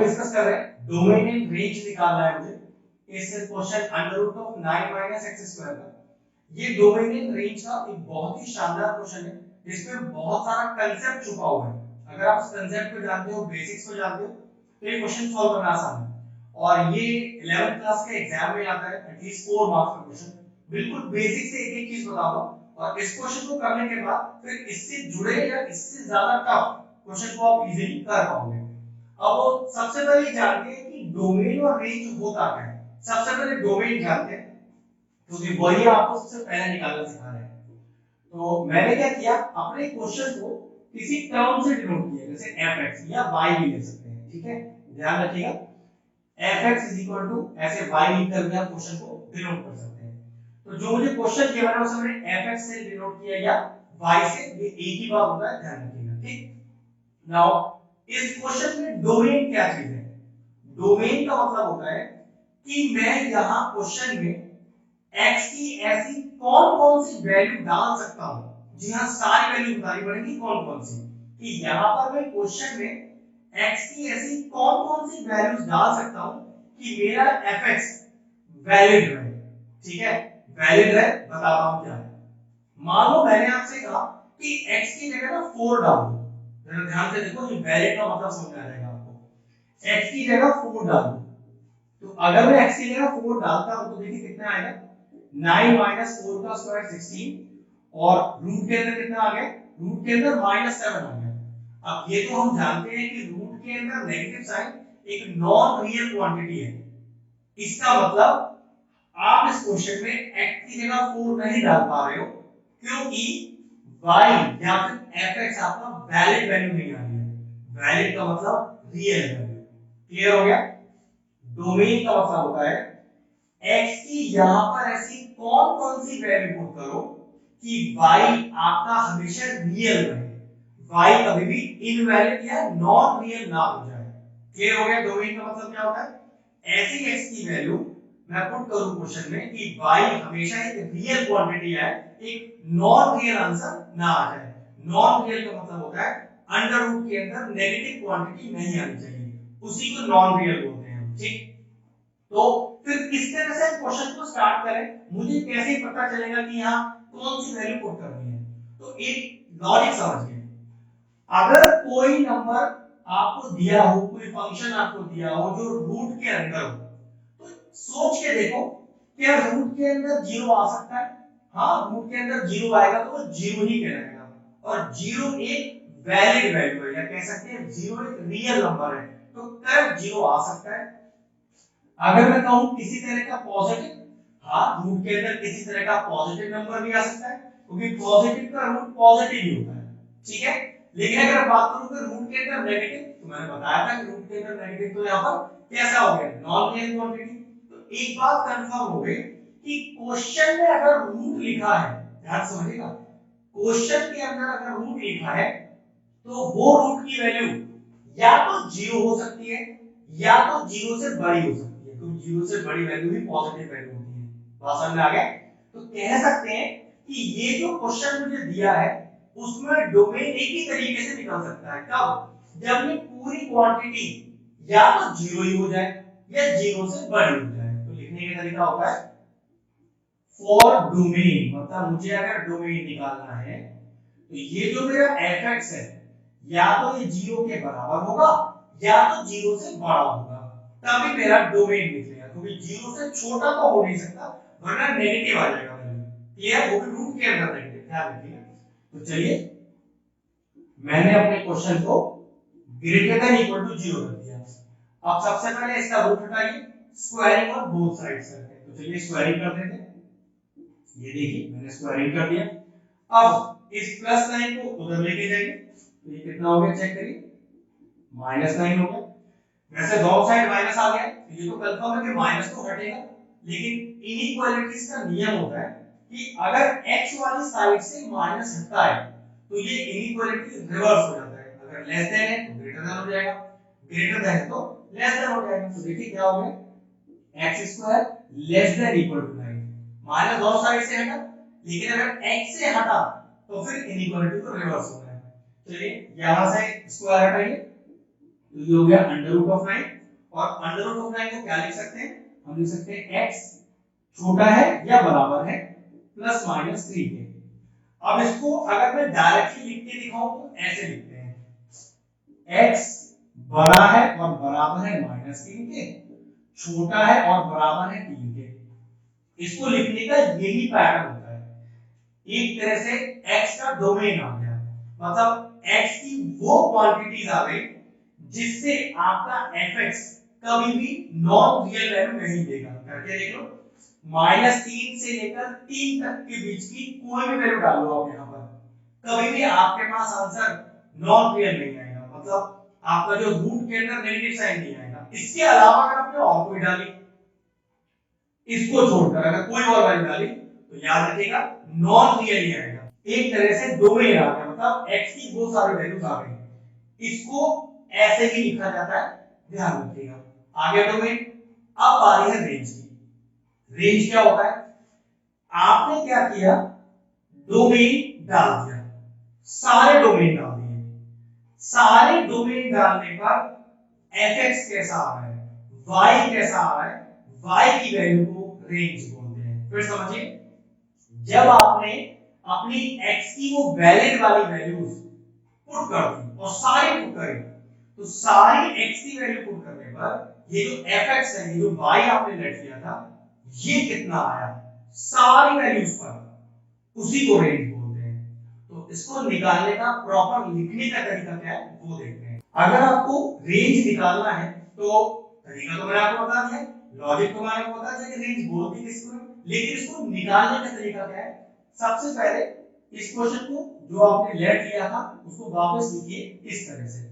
Discuss कर रहे हैं डोमेन इन रेंज निकालना है मुझे इस question under root of 9 minus x square का। ये डोमेन इन रेंज का एक बहुत ही शानदार क्वेश्चन है जिसमें बहुत सारा कंसेप्ट छुपा हुआ है। अगर आप इस कंसेप्ट को जानते हो, बेसिक्स को जानते हो, तो ये क्वेश्चन सॉल्व करना आसान है। और ये 11th क्लास के एग्जाम में आता है, एटलीस्ट 4 मार्क्स का क्वेश्चन। बिल्कुल बेसिक से एक एक चीज बताऊंगा और इस क्वेश्चन को करने के बाद फिर इससे जुड़े या इससे ज्यादा टफ क्वेश्चन को आप इजीली कर पाओगे। अब सबसे पहले जानते हैं कि डोमेन और रेंज होता क्या है। सबसे पहले डोमेन जानते हैं क्योंकि वही आपको सबसे पहले निकालना सिखा रहे हैं। तो मैंने क्या किया, अपने क्वेश्चन को किसी टर्म से डिनोट किया, जैसे fx या y भी ले सकते हैं, ठीक है। ध्यान रखिएगा fx ऐसे y लिखकर भी आप क्वेश्चन को डिनोट कर सकते हैं। तो जो मुझे क्वेश्चन दिया मैंने उसे मैंने fx से डिनोट किया या y से, ये एक ही बात होता है, ध्यान रखिएगा, ठीक। नाउ इस क्वेश्चन में डोमेन क्या चीज है? डोमेन का मतलब होता है कि मैं यहां क्वेश्चन में x की ऐसी कौन कौन सी वैल्यू डाल सकता हूं। जी हां, सारी वैल्यू बतानी पड़ेगी कौन कौन सी, कि यहां पर मैं क्वेश्चन में x की ऐसी कौन कौन सी वैल्यूज डाल सकता हूं कि मेरा fx वैलिड रहे। ठीक है, वैलिड रहे, बताता हूं क्या है। मान लो मैंने आपसे कहा कि x की जगह ना 4 डाल दो। जरा ध्यान से देखो, ये वैलिड का मतलब समझ आ जाएगा आपको। x की जगह 4 डाल दो, तो अगर मैं x की जगह 4 डालता हूं तो देखिए कितना आएगा, 9 माइनस 4 का स्क्वायर 16 और रूट के अंदर कितना आ गया, रूट के अंदर -7 आ गया। अब ये तो हम जानते हैं कि रूट के अंदर नेगेटिव साइन एक नॉन रियल क्वांटिटी है। इसका मतलब आप इस क्वेश्चन में x की जगह 4 नहीं डाल पा रहे हो क्योंकि y या फिर fx आपका वैलिड वैल्यू नहीं आ रही है। वैलिड का मतलब रियल वैल्यू। क्लियर हो गया? डोमेन का मतलब होता है x की यहां पर ऐसी कौन कौन सी वैल्यू पुट करो कि y आपका हमेशा रियल रहे, y कभी भी इनवैलिड या नॉन रियल ना हो जाए। क्लियर हो गया? डोमेन का मतलब क्या होता है, ऐसी x की वैल्यू मैं पुट करूं क्वेश्चन में कि y हमेशा एक रियल क्वांटिटी है, एक नॉन रियल आंसर ना आ जाए। नॉन रियल का मतलब होता है अंडर रूट के अंदर नेगेटिव क्वांटिटी नहीं आनी चाहिए, उसी को नॉन रियल बोलते हैं हम, ठीक। तो फिर किस तरह से क्वेश्चन को स्टार्ट करें, मुझे कैसे पता चलेगा कि यहाँ कौन सी वैल्यू पुट करनी है? तो एक लॉजिक समझिए, अगर कोई नंबर आपको दिया हो, कोई फंक्शन आपको दिया हो जो रूट के अंदर हो, तो सोच के देखो क्या रूट के अंदर जीरो आ सकता है? हाँ, रूट के अंदर जीरो आएगा तो वो जीरो ही कहलाएगा। और जीरो एक वैलिड वैल्यू है, या कह सकते हैं जीरो एक रियल नंबर है, तो करेक्ट जीरो आ सकता है। अगर मैं कहूं किसी तरह का पॉजिटिव, हाँ, रूट के अंदर किसी तरह का पॉजिटिव नंबर भी आ सकता है क्योंकि पॉजिटिव का रूट पॉजिटिव ही होता है, ठीक है। लेकिन अगर बात करूं कि रूट के अंदर नेगेटिव, तो मैंने बताया था कि रूट के अंदर नेगेटिव, तो यहां पर कैसा हो गया, नॉन रियल क्वांटिटी। तो एक बात कंफर्म हो गई कि क्वेश्चन में अगर रूट लिखा है, ध्यान समझिएगा, क्वेश्चन के अंदर अगर रूट लिखा है तो वो रूट की वैल्यू या तो जीरो हो सकती है या तो जीरो से बड़ी हो सकती है, क्योंकि जीरो से बड़ी वैल्यू भी पॉजिटिव वैल्यू होती है। बात समझ में आ गया? तो कह सकते हैं कि ये जो क्वेश्चन मुझे दिया है उसमें डोमेन एक ही तरीके से निकल सकता है। कब? जब ये पूरी क्वांटिटी या तो जीरो ही हो जाए या जीरो से बड़ी हो जाए। तो लिखने का तरीका होता है फॉर डोमेन, मतलब मुझे अगर डोमेन निकालना है तो ये जो मेरा fx है या तो ये जीरो के बराबर होगा या तो जीरो से बड़ा होगा, तभी मेरा डोमेन निकलेगा, क्योंकि जीरो से छोटा तो हो नहीं सकता वरना नेगेटिव आ जाएगा वैल्यू। क्लियर? वो भी रूट के अंदर नेगेटिव, ध्यान रखिएगा। तो चलिए, मैंने अपने क्वेश्चन को greater than equal to zero रख दिया। अब सबसे पहले इसका रूट हटाइए, स्क्वायरिंग ऑन बोथ साइड्स करते हैं। तो चलिए स्क्वायरिंग कर देते हैं। ये देखिए मैंने स्क्वायरिंग कर दिया। अब इस प्लस साइन को उधर लेके जाइए, तो ये कितना हो गया चेक करिए, -9 हो गया। वैसे दोनों साइड माइनस आ गया तो ये तो कंफर्म है कि माइनस तो हटेगा, लेकिन इनइक्वालिटीज का नियम होता है कि अगर x वाली साइड से माइनस हटता है तो ये इनइक्वालिटी रिवर्स हो जाता है। अगर लेस देन है तो ग्रेटर देन हो जाएगा, ग्रेटर देन है तो लेस देन हो जाएगा। तो देखिए क्या हो गया, x square less than equal to 9। Minus दोनों साइड से हटा, लेकिन अगर x से हटा तो फिर इनइक्वालिटी को रिवर्स होना है। चलिए यहां से स्क्वायर हटाइए, तो ये हो गया अंडर रूट ऑफ 9। और अंडर रूट ऑफ 9 को क्या लिख सकते हैं, हम लिख सकते हैं x छोटा है या बराबर है प्लस माइनस 3 के। अब इसको अगर मैं डायरेक्टली लिख के दिखाऊं तो ऐसे लिखते हैं, x बड़ा है और बराबर है माइनस 3 के, छोटा है और बराबर है 3 के। इसको लिखने का यही पैटर्न होता है। एक तरह से x का डोमेन आ गया, मतलब x की वो क्वांटिटीज आ गई जिससे आपका fx कभी भी नॉन रियल वैल्यू नहीं देगा। करके देख लो, -3 से लेकर 3 तक के बीच की कोई भी वैल्यू डाल लो आप यहाँ पर, कभी भी आपके पास आंसर नॉन रियल नहीं आएगा, मतलब आपका जो रूट के अंदर नेगेटिव साइन नहीं आएगा। इसके अलावा अगर आपने और कोई डाली, इसको छोड़कर अगर कोई और वैल्यू डाली तो याद रखिएगा नॉन रियल ही आएगा। एक तरह से डोमेन आ गया, मतलब x की बहुत सारी वैल्यूज आ गई, इसको ऐसे ही लिखा जाता है, ध्यान रखिएगा। आगे डोमेन। अब बारी है रेंज की। रेंज क्या होता है, आपने क्या किया, डोमेन डाल दिया, सारे डोमेन डाल दिए, सारे डोमेन डालने पर fx कैसा आ रहा है, y कैसा आ रहा है, y की वैल्यू को रेंज बोलते हैं। फिर समझिए, जब आपने अपनी x की वो वैलिड वाली वैल्यूज पुट कर दी और सारी पुट करी, तो सारी x की वैल्यू पुट करने पर ये जो fx है, ये जो y आपने लेट किया था, ये कितना आया सारी वैल्यूज पर, उसी को रेंज बोलते हैं। तो इसको निकालने का प्रॉपर लिखने का तरीका क्या है वो देखते हैं। अगर आपको रेंज निकालना है तो तरीका तो मैंने आपको बता दिया, लॉजिक तो मैंने आपको बता दिया कि रेंज बोलते किसको है, लेकिन इसको निकालने का तरीका क्या है। सबसे पहले इस क्वेश्चन को जो आपने लेट लिया था उसको वापस लिखिए इस तरह से,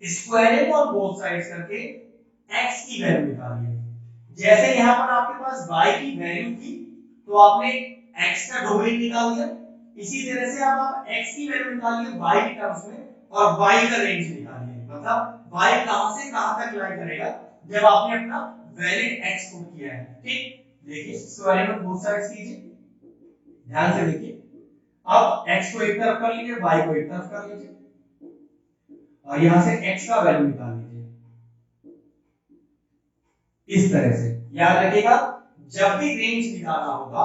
स्क्वायरिंग ऑन बोथ साइड्स करके x की वैल्यू निकालिए। जैसे यहाँ पर आपके पास y की वैल्यू थी तो आपने x का डोमेन निकाल दिया, इसी तरह से अब आप x की वैल्यू निकालिए y के टर्म्स में और y का रेंज निकालिए, मतलब y कहां से कहां तक लाई करेगा जब आपने अपना वैलिड x पुट किया है। ठीक, देखिए स्क्वायरिंग ऑन बोथ साइड्स कीजिए, ध्यान से देखिए। अब x को एक तरफ कर लीजिए, y को एक तरफ कर लीजिए और यहां से x का वैल्यू निकाल लीजिए इस तरह से। याद रखिएगा, जब भी रेंज निकालना होगा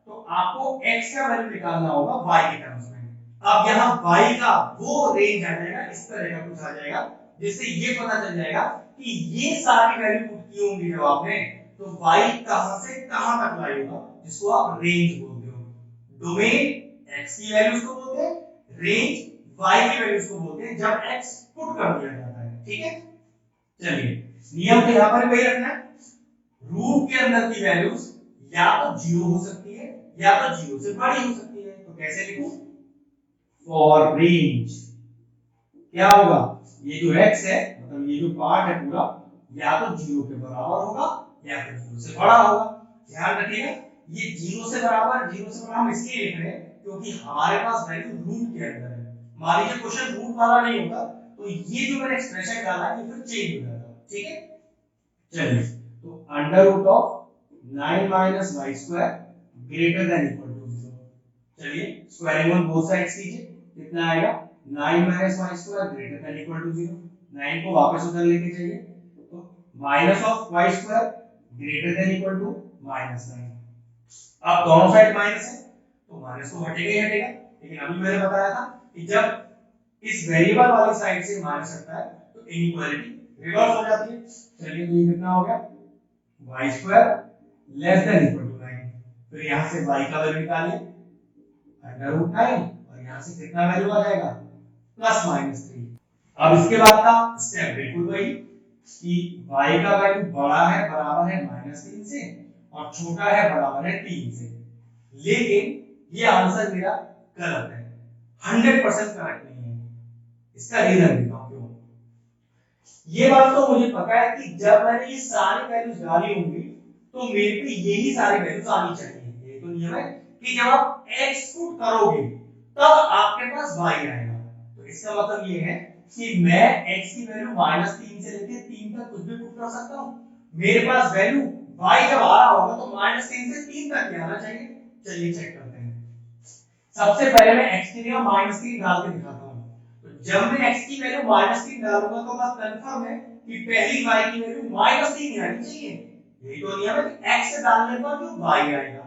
तो आपको x का वैल्यू निकालना होगा y के टर्म्स में। अब यहाँ y का वो रेंज आ जाएगा, इस तरह का कुछ आ जाएगा जिससे ये पता चल जाएगा कि ये सारी वैल्यू पुट की होंगी जब आपने, तो y कहां से कहां तक लाई होगा, जिसको आप रेंज बोलते हो। डोमेन x की वैल्यूज को बोलते हैं, रेंज y की वैल्यूज को बोलते हैं जब x पुट कर दिया जाता है। ठीक है, चलिए नियम तो यहाँ पर वही रखना है, रूट के अंदर की वैल्यूज या तो 0 हो सकती है या तो 0 से बड़ी हो सकती है। तो कैसे लिखूं, फॉर रेंज क्या होगा, ये जो x है मतलब ये जो पार्ट है पूरा या तो 0 के बराबर होगा या फिर 0 से बड़ा होगा। ध्यान रखिएगा, ये 0 से बराबर 0 से बड़ा हम इसलिए लिख रहे हैं क्योंकि हमारे पास वैल्यू रूट के अंदर है। मान लीजिए क्वेश्चन रूट वाला नहीं होता तो ये जो मैंने एक्सप्रेशन डाला ये फिर चेंज हो जाता। ठीक है, चलिए तो under root of 9 minus y square greater than equal to 0। चलिए स्क्वायरिंग ऑन बोथ साइड्स कीजिए, कितना आएगा 9 minus y square greater than equal to 0। 9 को वापस उधर लेके जाइए, तो minus of y square greater than equal to -9। अब दोनों साइड माइनस है तो माइनस तो हटेगा ही हटेगा, लेकिन अभी मैंने बताया था कि जब इस वेरिएबल वाली साइड से माइनस हटता है तो इनइक्वालिटी रिवर्स हो जाती है। चलिए तो ये कितना हो गया y square less than equal to 9। फिर यहां से y का वैल्यू निकालिए अंडर रूट 9 और यहां से कितना वैल्यू आ जाएगा +-3। अब इसके बाद का स्टेप बिल्कुल वही कि y का वैल्यू बड़ा है बराबर है -3 से और छोटा है बराबर है 3 से, लेकिन ये आंसर मेरा गलत है, 100% करेक्ट नहीं है। इसका रीजन देता हूं क्यों। ये बात तो मुझे पता है कि जब मैंने ये सारी वैल्यूज डाली होंगी तो मेरे पे यही सारी वैल्यूज आनी चाहिए। ये तो नियम है कि जब आप x पुट करोगे तब आपके पास y आएगा। तो इसका मतलब ये है कि मैं x की वैल्यू -3 से लेके 3 तक कुछ भी पुट कर सकता हूं। मेरे पास वैल्यू y जब आ रहा होगा तो -3 से 3 तक ही आना चाहिए। चलिए चेक करते हैं। सबसे पहले मैं x की जगह -3 डाल के दिखाता हूं। तो जब मैं x की वैल्यू -3 डालूंगा तो बात कंफर्म है कि पहली y की वैल्यू -3 ही आनी चाहिए। यही तो नियम है कि x डालने पर जो y आएगा,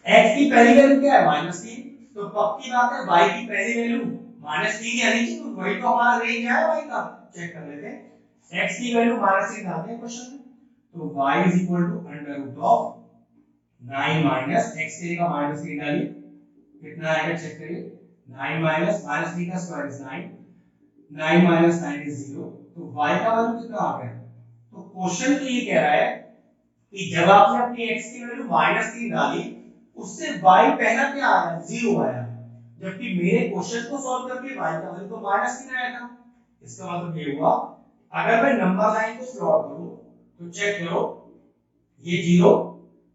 x की पहली वैल्यू क्या है -3, तो पक्की बात है y की पहली वैल्यू -3 ही आनी चाहिए, तो वही तो हमारा रेंज है y का। चेक कर लेते हैं, x की वैल्यू -3 डालते हैं क्वेश्चन में, तो y = (9 - x की जगह -3 डालिए, कितना आएगा चेक करिए, 9 -3 का स्क्वायर इज 9, 9 - 9 इज 0, तो y का वैल्यू कितना आ गया। तो क्वेश्चन तो ये कह रहा है कि जब आपने अपनी x की वैल्यू -3 डाली, उससे y पहला क्या आया, 0 आया, जबकि मेरे क्वेश्चन को सॉल्व करके y का वैल्यू तो -3 आया था। इसका मतलब ये हुआ, अगर मैं नंबर लाइन को प्लॉट करूं तो चेक करो, ये 0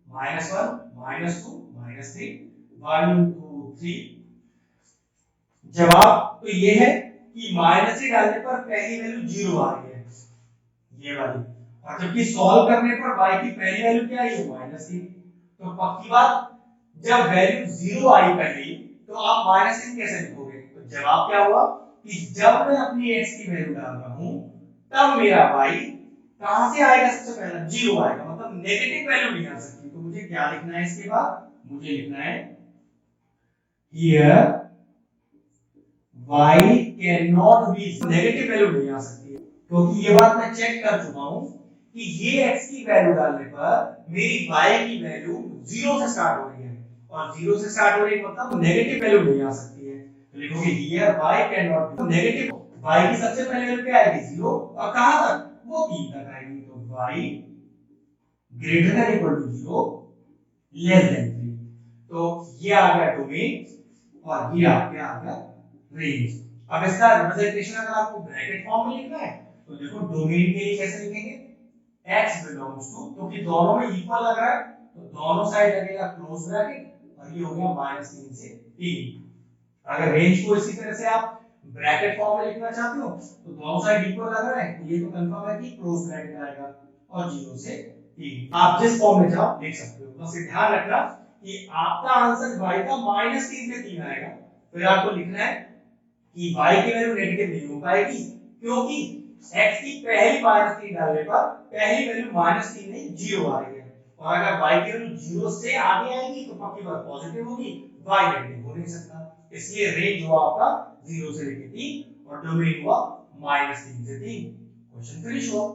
-1 -2 -3 1 2 3, जवाब तो ये है कि -3 डालने पर पहली वैल्यू 0 आ रही है, ये वाली, और जबकि सॉल्व करने पर y की पहली वैल्यू क्या आई है, -3। तो पक्की बात, जब वैल्यू 0 आई पहली, तो आप -3 कैसे लिखोगे, तो जवाब क्या हुआ कि जब मैं अपनी x की वैल्यू डाल रहा हूं, तब मेरा y कहां से आएगा, सबसे पहला 0 आएगा, मतलब नेगेटिव वैल्यू नहीं आ सकती। तो मुझे क्या लिखना है इसके बाद, मुझे लिखना है here y can not be, negative value नहीं आ सकती है, क्योंकि ये बात मैं चेक कर चुका हूं कि ये x की वैल्यू डालने पर मेरी y की वैल्यू 0 से स्टार्ट हो रही है, और 0 से स्टार्ट हो रही है मतलब नेगेटिव वैल्यू नहीं आ सकती है। तो लिखोगे here y can not be negative, y की सबसे पहली वैल्यू क्या आएगी, 0, और कहां तक, वो 3 तक आएगी, तो y greater than equal to 0 less than 3। तो ये आ गया डोमेन और ये आ गया रेंज। अब इसका रिप्रेजेंटेशन अगर आपको ब्रैकेट फॉर्म में लिखना है तो देखो डोमेन के लिए कैसे लिखेंगे, x बिलोंग्स टू, क्योंकि दोनों में इक्वल लग रहा है तो दोनों साइड लगेगा क्लोज ब्रैकेट, और ये हो गया -3 से 3। अगर रेंज को इसी तरह से आप ब्रैकेट फॉर्म में लिखना चाहते हो तो दोनों साइड इक्वल लग रहा है, तो ये तो कंफर्म है कि क्लोज ब्रैकेट आएगा, और 0 से 3 आप जिस फॉर्म में चाहो लिख सकते हो। बस ये ध्यान रखना कि आपका आंसर y का -3 से 3 आएगा, फिर आपको लिखना है कि y की वैल्यू नेगेटिव नहीं हो पाएगी, क्योंकि x की पहली -3 डालने पर पहली वैल्यू -3 नहीं 0 आ रही है, और अगर y की वैल्यू 0 से आगे आएगी तो पक्की बात पॉजिटिव होगी, y नेगेटिव हो नहीं सकता। इसलिए रेंज हुआ आपका 0 से लेकर 3 और डोमेन हुआ -3 से 3। क्वेश्चन फिनिश हुआ।